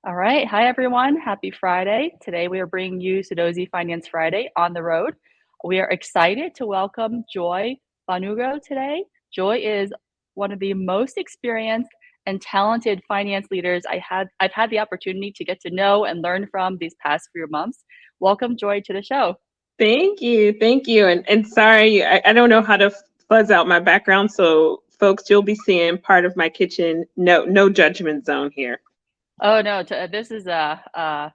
All right. Hi, everyone. Happy Friday. Today, we are bringing you Sudozi Finance Friday on the road. We are excited to welcome Joy Mbanugo today. Joy is one of the most experienced and talented finance leaders I've had the opportunity to get to know and learn from these past few months. Welcome, Joy, to the show. Thank you. Thank you. And sorry, I don't know how to fuzz out my background. So folks, you'll be seeing part of my kitchen. No judgment zone here. Oh no, this is the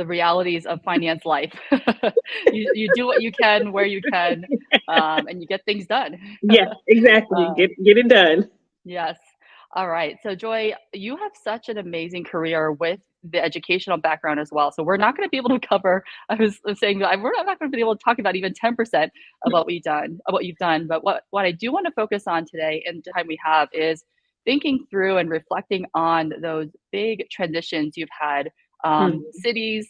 realities of finance life. You do what you can where you can, and you get things done. Yes, exactly. Get um, get it done. yes. All right. So Joy, you have such an amazing career with the educational background as well. So we're not going to be able to cover. I was saying that we're not going to be able to talk about even 10% of what you've done. But what I do want to focus on today and the time we have is thinking through and reflecting on those big transitions you've had, cities,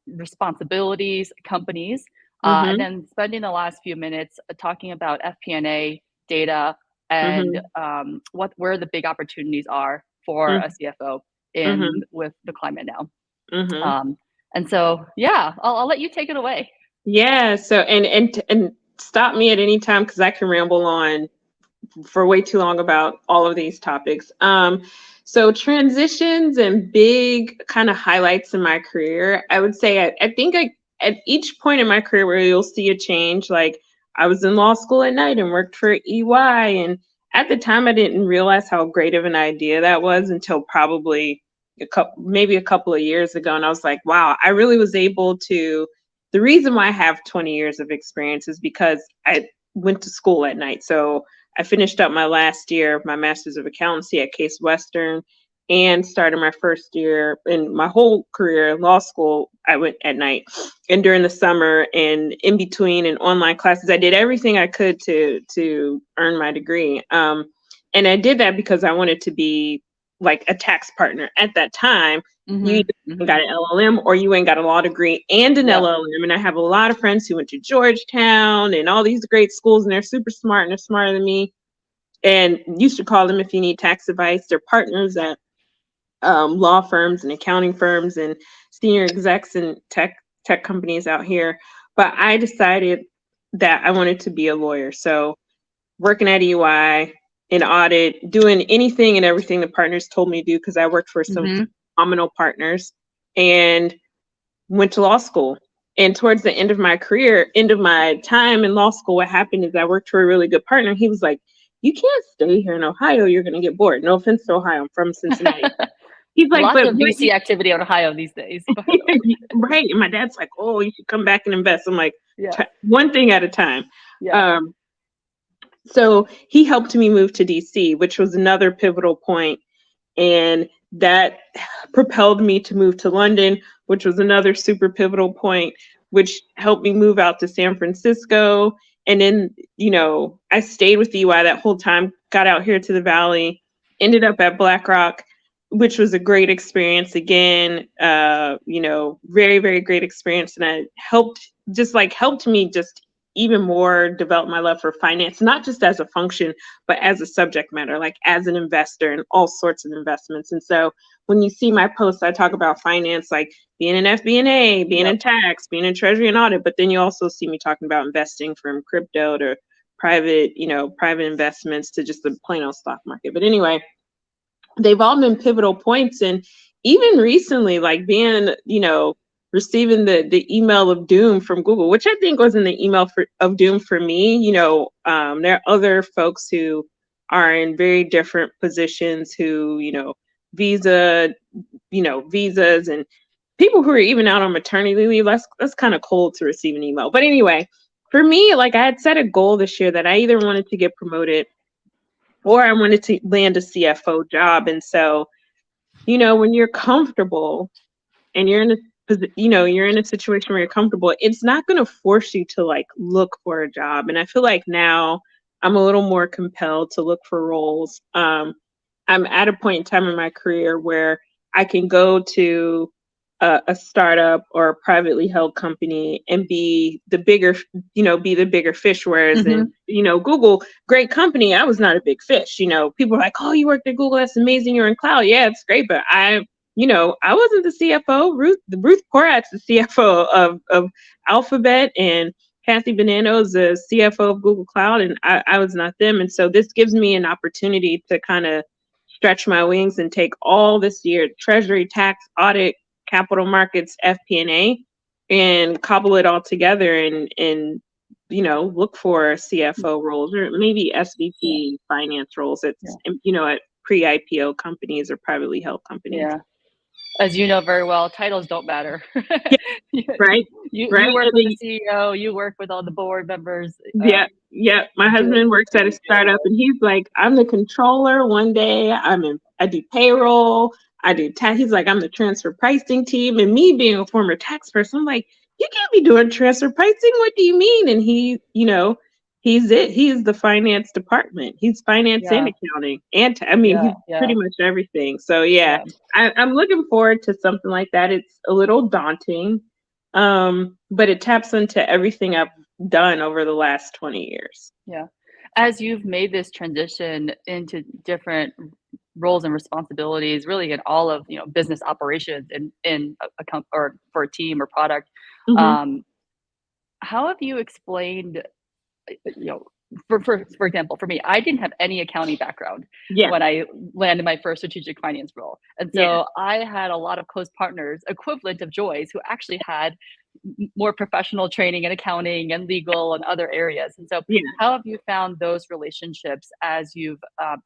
responsibilities, companies, and Mm-hmm. then spending the last few minutes talking about FP&A data and Mm-hmm. where the big opportunities are for a CFO in Mm-hmm. with the climate now. Mm-hmm. Um, and so, yeah, I'll let you take it away. Yeah. So and stop me at any time because I can ramble on for way too long about all of these topics. So transitions and big kind of highlights in my career, I would say I think at each point in my career where you'll see a change, like I was in law school at night and worked for EY. And at the time, I didn't realize how great of an idea that was until probably maybe a couple of years ago. And I was like, wow, I really was able to. The reason why I have 20 years of experience is because I went to school at night. So I finished up my last year of my master's of accountancy at Case Western and started my first year in my whole career in law school. I went at night and during the summer and in between and online classes, I did everything I could to earn my degree. And I did that because I wanted to be like a tax partner. At that time, you Hmm. either Hmm. got an LLM or you ain't got a law degree and an Yep. LLM. And I have a lot of friends who went to Georgetown and all these great schools, and they're super smart and they're smarter than me. And you should call them if you need tax advice. They're partners at law firms and accounting firms and senior execs and tech companies out here. But I decided that I wanted to be a lawyer. So working at EY in audit, doing anything and everything the partners told me to do because I worked for some Hmm. phenomenal partners and went to law school. And towards the end of my career, end of my time in law school, what happened is I worked for a really good partner. He was like, "You can't stay here in Ohio. You're going to get bored." No offense to Ohio. I'm from Cincinnati. He's like, Lots but of VC activity in Ohio these days. By the way. right. And my dad's like, "Oh, you should come back and invest." I'm like, Yeah. one thing at a time. Yeah. Um, so he helped me move to DC, which was another pivotal point, and that propelled me to move to London, which was another super pivotal point, which helped me move out to San Francisco. And then, I stayed with EY that whole time, got out here to the Valley, ended up at BlackRock, which was a great experience again. Very, very great experience. And it helped me just even more develop my love for finance, not just as a function, but as a subject matter, like as an investor in all sorts of investments. And so when you see my posts, I talk about finance, like being in FB&A, being in Yep. tax, being in treasury and audit, but then you also see me talking about investing from crypto to private investments to just the plain old stock market. But anyway, they've all been pivotal points. And even recently, like being, receiving the email of doom from Google, which I think wasn't the email of doom for me. There are other folks who are in very different positions who, visa, visas and people who are even out on maternity leave. That's kind of cold to receive an email. But anyway, for me, like I had set a goal this year that I either wanted to get promoted or I wanted to land a CFO job. And so, when you're comfortable and you're in a situation where you're comfortable, it's not going to force you to like look for a job. And I feel like now I'm a little more compelled to look for roles. I'm at a point in time in my career where I can go to a startup or a privately held company and be the bigger fish. Whereas in, Hmm. Google, great company, I was not a big fish. People are like, "Oh, you worked at Google. That's amazing. You're in cloud. Yeah, it's great. But I I wasn't the CFO. Ruth Porat's the CFO of Alphabet, and Kathy Bonanno is the CFO of Google Cloud, and I was not them. And so this gives me an opportunity to kind of stretch my wings and take all this year, treasury, tax, audit, capital markets, FP&A, and cobble it all together and look for CFO roles or maybe Yeah. SVP finance roles at, Yeah. at pre-IPO companies or privately held companies. Yeah. As you know very well, titles don't matter. Yeah, you, right, you right. work And with the then, CEO, you work with all the board members. yeah, yeah. My Do it. husband works at a startup, and he's like, "I'm the controller. One day, I do payroll. I do tax." He's like, "I'm the transfer pricing team." And me being a former tax person, I'm like, "You can't be doing transfer pricing. What do you mean?" And he's it. He's the finance department. He's finance and Yeah, accounting, and he's yeah, pretty yeah, much everything. So yeah, yeah, I'm looking forward to something like that. It's a little daunting, but it taps into everything I've done over the last 20 years. yeah. As you've made this transition into different roles and responsibilities, really in all of business operations in or for a team or product, Hmm. um, how have you explained you know, for example, for me, I didn't have any accounting background Yeah, when I landed my first strategic finance role. And yeah, so I had a lot of close partners, equivalent of Joy's, who actually had more professional training in accounting and legal and other areas. And so, yeah, how have you found those relationships as you've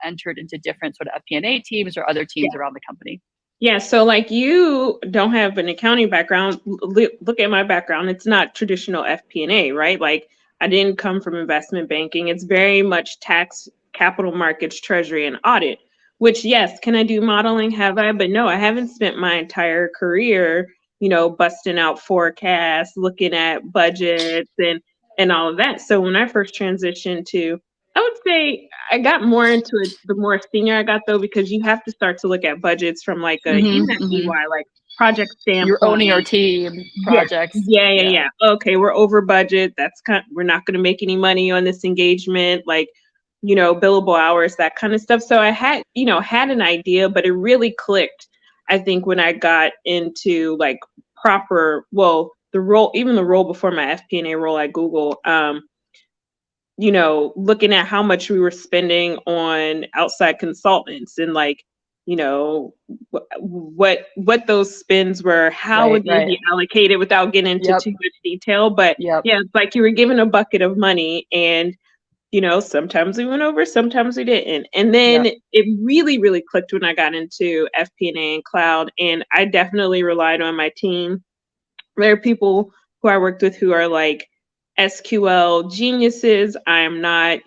entered into different sort of FP&A teams or other yeah. teams around the company? Yeah, so like you don't have an accounting background. Look at my background. It's not traditional FP&A, right? Like I didn't come from investment banking. It's very much tax, capital markets, treasury, and audit. Which yes, can I do modeling? Have I? But no, I haven't spent my entire career, busting out forecasts, looking at budgets and all of that. So when I first transitioned to I would say I got more into it the more senior I got though, because you have to start to look at budgets from like a Hmm. even at Hmm. EY, like project You're owning your standpoint. team Yeah. projects. Yeah, yeah, Yeah. yeah. Okay, we're over budget. We're not gonna make any money on this engagement, like, billable hours, that kind of stuff. So I had an idea, but it really clicked, I think, when I got into like even the role before my FP&A role at Google. Looking at how much we were spending on outside consultants and like, what those spends were, how Right. would they Right. be allocated without getting into Yep. too much detail. But Yep. yeah, it's like you were given a bucket of money and sometimes we went over, sometimes we didn't. And then Yep. it really, really clicked when I got into FP&A and cloud. And I definitely relied on my team. There are people who I worked with who are like SQL geniuses. I am not,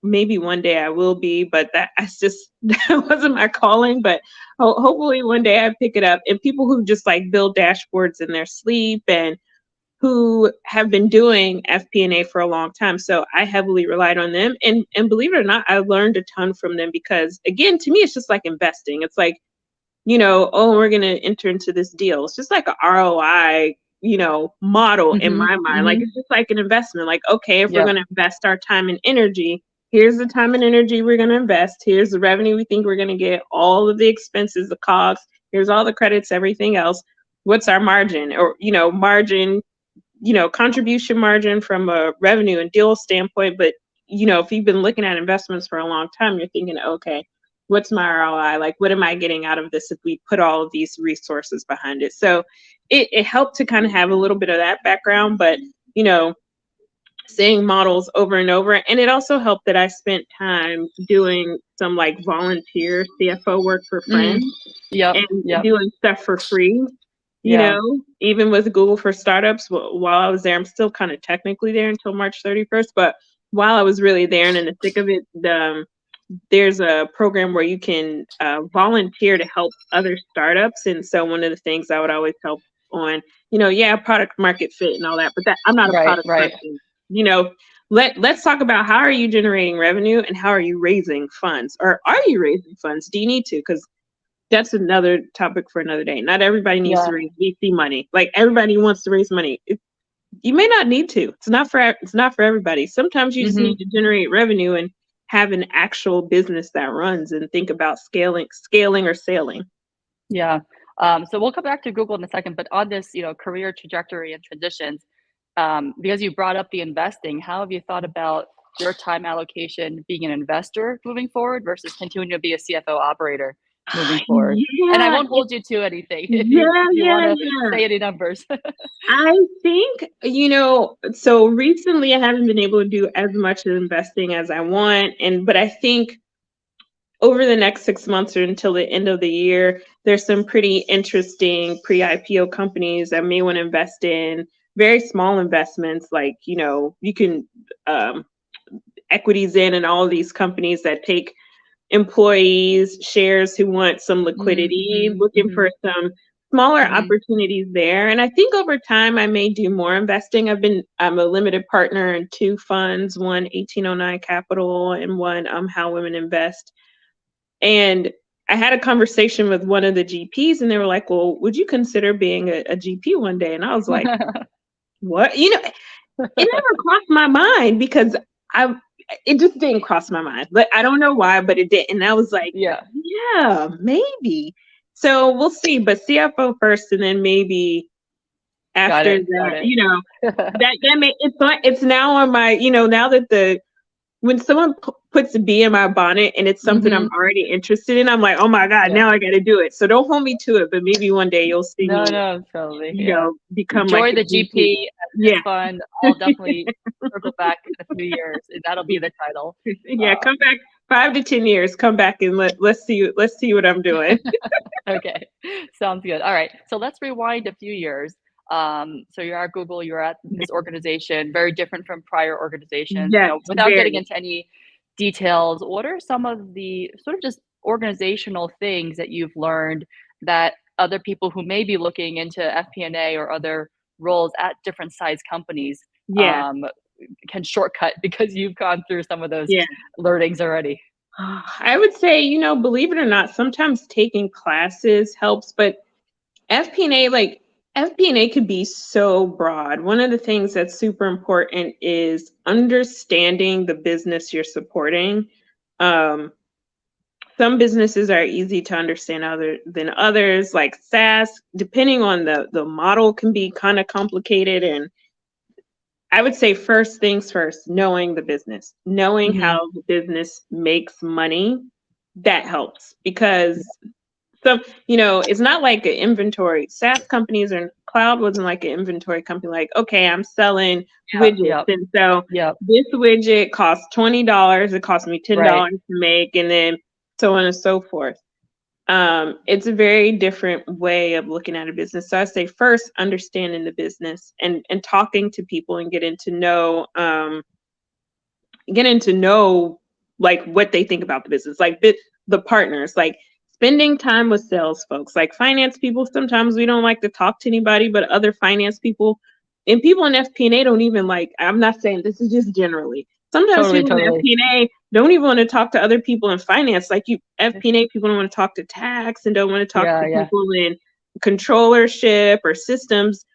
maybe one day I will be, but that's just that wasn't my calling. But hopefully one day I pick it up. And people who just like build dashboards in their sleep and who have been doing FP&A for a long time. So I heavily relied on them. And believe it or not, I learned a ton from them because again, to me, it's just like investing. It's like, oh, we're going to enter into this deal. It's just like a ROI, model in Mhm, my mind. Like mhm. it's just like an investment. Like, okay, if we're Yep, going to invest our time and energy, here's the time and energy we're going to invest. Here's the revenue we think we're going to get, all of the expenses, the costs, here's all the credits, everything else. What's our margin or, margin, contribution margin from a revenue and deal standpoint. But, if you've been looking at investments for a long time, you're thinking, okay, what's my ROI? Like, what am I getting out of this if we put all of these resources behind it? So it helped to kind of have a little bit of that background, but, you know, seeing models over and over. And it also helped that I spent time doing some like volunteer CFO work for mm, friends yep, and yep, doing stuff for free. yeah, Even with Google for Startups, while I was there, I'm still kind of technically there until March 31st. But while I was really there and in the thick of it, there's a program where you can volunteer to help other startups. And so one of the things I would always help on, yeah, product market fit and all that, but that I'm not a right, product right, person. You know, let's talk about how are you generating revenue and how are you raising funds, or are you raising funds? Do you need to? Because that's another topic for another day. Not everybody needs to yeah, raise VC money. Like everybody wants to raise money. You may not need to. It's not for everybody. Sometimes you just need mhm, to generate revenue and have an actual business that runs and think about scaling or sailing. Yeah. So we'll come back to Google in a second, but on this, career trajectory and transitions, because you brought up the investing, how have you thought about your time allocation being an investor moving forward versus continuing to be a CFO operator moving forward? And I Yeah, won't hold you to anything yeah, if you want yeah, to yeah. say any numbers. I think, so recently I haven't been able to do as much investing as I want. But I think over the next 6 months or until the end of the year, there's some pretty interesting pre-IPO companies I may want to invest in, very small investments like, you can um, equities in all of these companies that take employees, shares who want some liquidity, Mm-hmm, looking mm-hmm, for some smaller mm-hmm. opportunities there. And I think over time I may do more investing. I'm a limited partner in two funds, one 1809 Capital and one How Women Invest. And I had a conversation with one of the GPs and they were like, well, would you consider being a GP one day? And I was like, what? It never crossed my mind because I it just didn't cross my mind. But I don't know why, but it did. And I was like, Yeah, yeah, maybe. So we'll see. But CFO first and then maybe got after it, got that, it. that may it's now on my, now that the when someone puts a bee in my bonnet and it's something I'm Mm-hmm. already interested in, I'm like, oh my God, Yeah. now I gotta do it. So don't hold me to it, but maybe one day you'll see No, me, no, totally. Yeah. become like Enjoy a the GP. GP at Yeah. this fund. I'll definitely circle back in a few years, and that'll be the title. Yeah, come back 5 to 10 years. Come back and let's see what I'm doing. Okay, sounds good. All right, so let's rewind a few years. So you're at Google, you're at this organization, very different from prior organizations. Yes, Without getting very. into any details, what are some of the sort of just organizational things that you've learned that other people who may be looking into FP&A or other roles at different size companies Yeah, um, can shortcut because you've gone through some of those yeah. learnings already? I would say, believe it or not, sometimes taking classes helps, but FP&A, like FP&A could be so broad. One of the things that's super important is understanding the business you're supporting. Um, some businesses are easy to understand other than others, like SaaS, depending on the model can be kind of complicated. And I would say first things first, knowing the business, knowing Hmm. how the business makes money, that helps because it's not like an inventory. SaaS companies or cloud wasn't like an inventory company, like, okay, I'm selling Yeah, widgets. yep, And so yep, this widget costs $20, it cost me right. $10 to make, and then so on and so forth. It's a very different way of looking at a business. So I say first understanding the business and talking to people and getting to know like what they think about the business, like the partners, like spending time with sales folks, like finance people. Sometimes we don't like to talk to anybody, but other finance people and people in FP&A don't even like. I'm not saying this is just generally. Sometimes Totally, people in totally. FP&A don't even want to talk to other people in finance. Like you, FP&A people don't want to talk to tax and don't want to talk Yeah, to yeah. people in controllership or systems.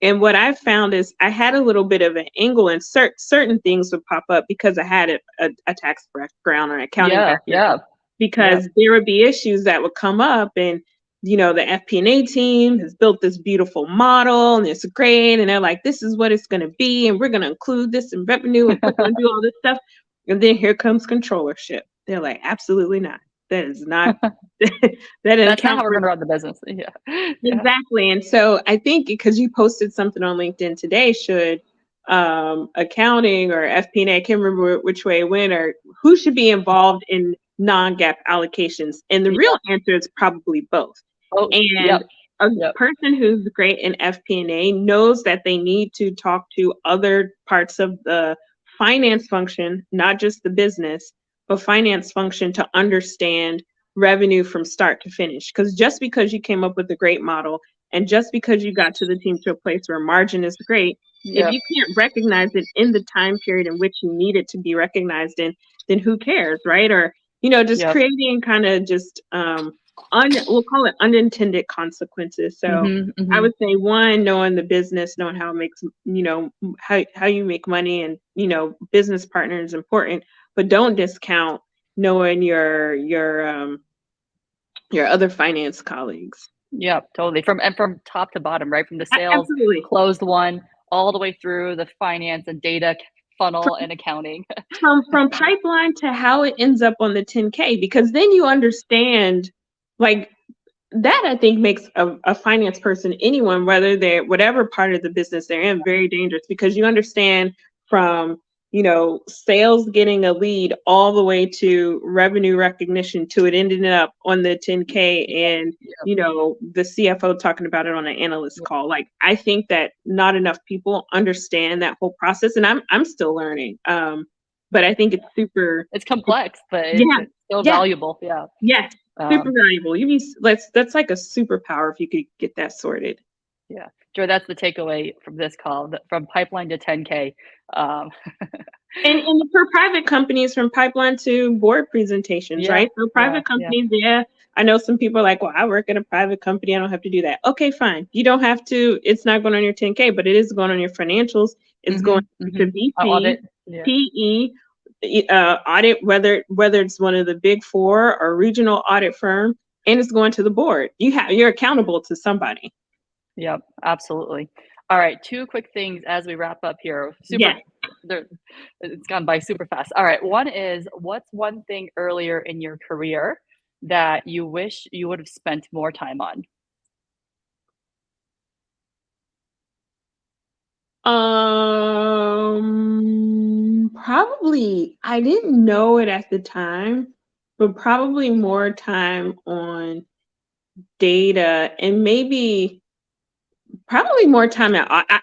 And what I found is I had a little bit of an angle and certain things would pop up because I had a tax background or accounting Yeah, background, yeah, yeah, because there would be issues that would come up. And, the FP&A team has built this beautiful model and it's great. And they're like, this is what it's going to be. And we're going to include this in revenue and we're going to do all this stuff. And then here comes controllership. They're like, absolutely not. That is not, that doesn't that's not account how we're for. gonna run the business. Yeah. Yeah. Exactly. And so I think because you posted something on LinkedIn today, should accounting or FP&A, I can't remember which way it went, or who should be involved in non-GAAP allocations? And the Yeah. real answer is probably both. Both. And Yep, a yep, person who's great in FP&A knows that they need to talk to other parts of the finance function, not just the business, but finance function, to understand revenue from start to finish. Because just because you came up with a great model and just because you got to the team to a place where margin is great, if yep, you can't recognize it in the time period in which you need it to be recognized in, then who cares, right? Or, just yep. creating kind of just we'll call it unintended consequences. So Mhm, I mhm. would say one, knowing the business, knowing how it makes, how you make money, and business partner is important, but don't discount knowing your other finance colleagues. Yep, totally. From top to bottom, right? From the sales Absolutely. closed one all the way through the finance and data funnel and accounting. From pipeline to how it ends up on the 10K, because then you understand, like, that I think makes a finance person, anyone, whether they're whatever part of the business they're in, very dangerous, because you understand from, sales getting a lead all the way to revenue recognition to it ending up on the 10K and, Yep, the CFO talking about it on an analyst yep. call. Like, I think that not enough people understand that whole process, and I'm still learning. But I think it's super, It's complex, but yeah, it's still yeah, valuable. Yeah. yes, super Um, valuable. That's like a superpower if you could get that sorted. yeah. Joy, that's the takeaway from this call, from pipeline to 10K. Um, And for private companies, from pipeline to board presentations, yeah, right? So yeah, private yeah. companies, yeah, I know some people are like, well, I work at a private company, I don't have to do that. Okay, fine. You don't have to, it's not going on your 10K, but it is going on your financials. It's going Mm-hmm, to mm-hmm. I'll VP, audit. Yeah. PE, audit, whether it's one of the big four or regional audit firm, and it's going to the board. You're accountable to somebody. Yep, absolutely. All right, 2 quick things as we wrap up here. Yes. It's gone by super fast. All right, one is, what's one thing earlier in your career that you wish you would have spent more time on? Probably I didn't know it at the time, but probably more time on data and maybe probably more time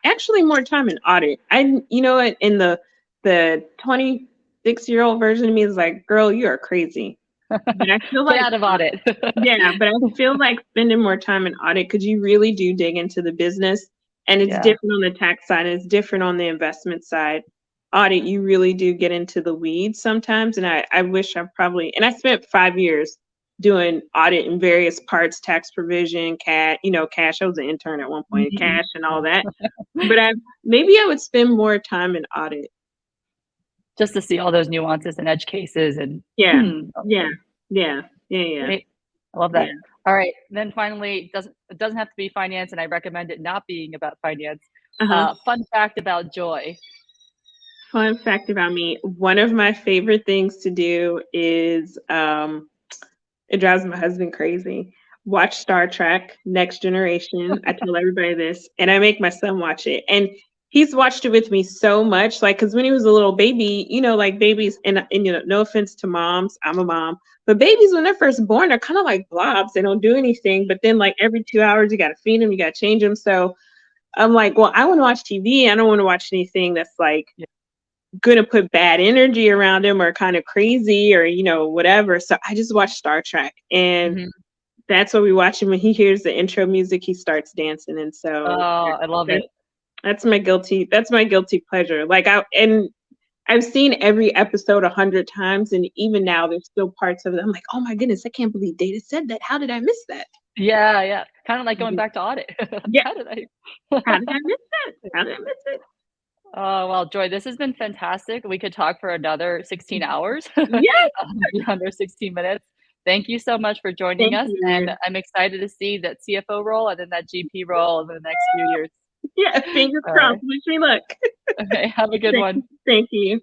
actually more time in audit. In the 26-year-old version of me is like, girl, you are crazy. But I feel Get like out of audit. yeah, but I feel like spending more time in audit because you really do dig into the business, and it's Yeah. different on the tax side and it's different on the investment side. Audit, you really do get into the weeds sometimes. And I wish and I spent 5 years doing audit in various parts, tax provision, cash. I was an intern at one point, Mhm. cash and all that. But maybe I would spend more time in audit. Just to see all those nuances and edge cases and Yeah, yeah, okay. yeah, yeah, yeah, Great. I love that. yeah. All right, then finally, it doesn't have to be finance, and I recommend it not being about finance. Uh-huh. Fun fact about Joy. Fun fact about me, one of my favorite things to do is it drives my husband crazy. Watch Star Trek Next Generation. I tell everybody this, and I make my son watch it. And he's watched it with me so much, like, because when he was a little baby, like babies, and no offense to moms, I'm a mom, but babies when they're first born, they're kind of like blobs. They don't do anything, but then like every 2 hours, you got to feed them, you got to change them. So I'm like, well, I want to watch TV. I don't want to watch anything that's like Yeah. gonna put bad energy around him or kind of crazy or whatever. So I just watch Star Trek, and Mhm. that's what we watch. And when he hears the intro music, he starts dancing. And so Oh, I love that, it. that's my guilty pleasure. I've seen every episode 100 times, and even now there's still parts of it. I'm like, oh my goodness, I can't believe Data said that. How did I miss that? Yeah, yeah. Kinda like going Mhm. back to audit. Yeah, How did I how did I miss that? How did I miss it? Oh, well, Joy, this has been fantastic. We could talk for another 16 hours, Yes, under 16 minutes. Thank you so much for joining thank us, and you. I'm excited to see that CFO role and then that GP role in the next few years. Yeah, fingers All crossed. right. Wish me luck. Okay, have a good Thank, one. thank you.